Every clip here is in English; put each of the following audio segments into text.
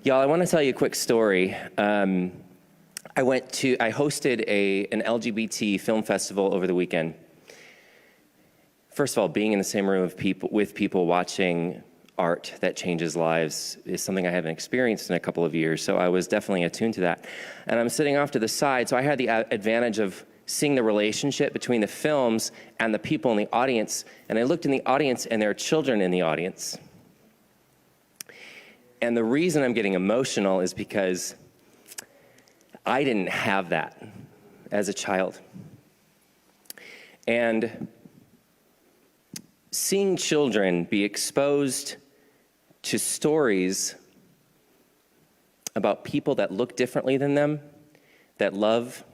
Y'all, I want to tell you a quick story. I hosted an LGBT film festival over the weekend. First of all, being in the same room with people watching art that changes lives is something I haven't experienced in a couple of years, so I was definitely attuned to that. And I'm sitting off to the side, so I had the advantage of seeing the relationship between the films and the people in the audience, and I looked in the audience and there are children in the audience. And the reason I'm getting emotional is because I didn't have that as a child. And seeing children be exposed to stories about people that look differently than them, that love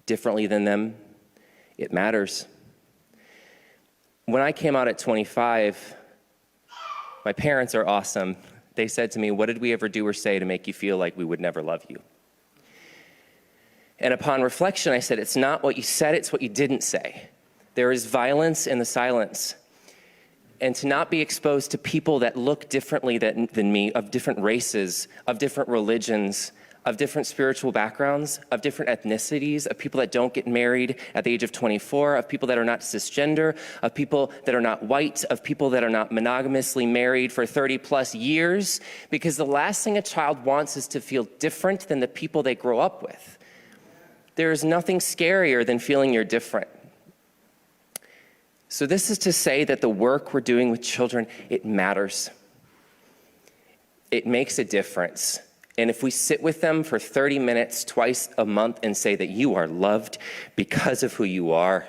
differently than them, it matters. When I came out at 25, my parents are awesome. They said to me, "What did we ever do or say to make you feel like we would never love you?" And upon reflection, I said, it's not what you said, it's what you didn't say. There is violence in the silence. And to not be exposed to people that look differently than me, of different races, of different religions, of different spiritual backgrounds, of different ethnicities, of people that don't get married at the age of 24, of people that are not cisgender, of people that are not white, of people that are not monogamously married for 30 plus years, because the last thing a child wants is to feel different than the people they grow up with. There is nothing scarier than feeling you're different. So this is to say that the work we're doing with children, it matters. It makes a difference. And if we sit with them for 30 minutes twice a month and say that you are loved because of who you are,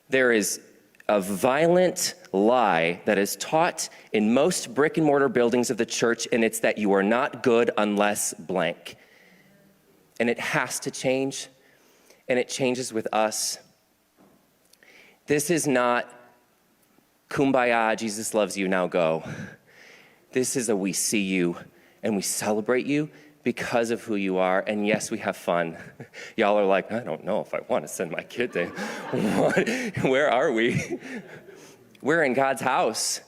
there is a violent lie that is taught in most brick and mortar buildings of the church, and it's that you are not good unless blank. And it has to change, and it changes with us. This is not kumbaya, Jesus loves you, now go. This is a we see you and we celebrate you because of who you are. And yes, we have fun. Y'all are like, I don't know if I want to send my kid to, where are we? We're in God's house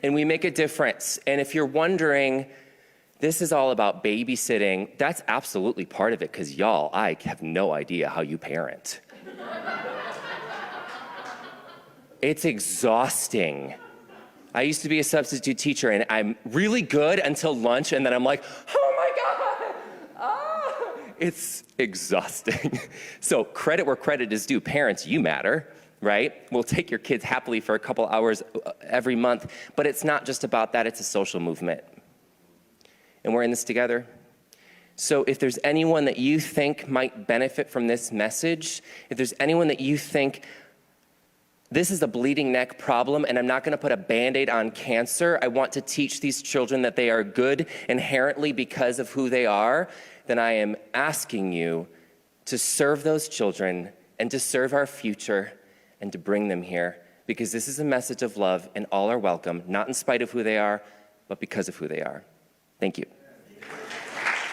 and we make a difference. And if you're wondering, this is all about babysitting, that's absolutely part of it, because y'all, I have no idea how you parent. It's exhausting. I used to be a substitute teacher, and I'm really good until lunch, and then I'm like, oh my God, It's exhausting. So credit where credit is due. Parents, you matter, right? We'll take your kids happily for a couple hours every month, but it's not just about that, it's a social movement. And we're in this together. So if there's anyone that you think might benefit from this message, if there's anyone that you think this is a bleeding neck problem and I'm not gonna put a Band-Aid on cancer, I want to teach these children that they are good inherently because of who they are, then I am asking you to serve those children and to serve our future and to bring them here, because this is a message of love and all are welcome, not in spite of who they are, but because of who they are. Thank you.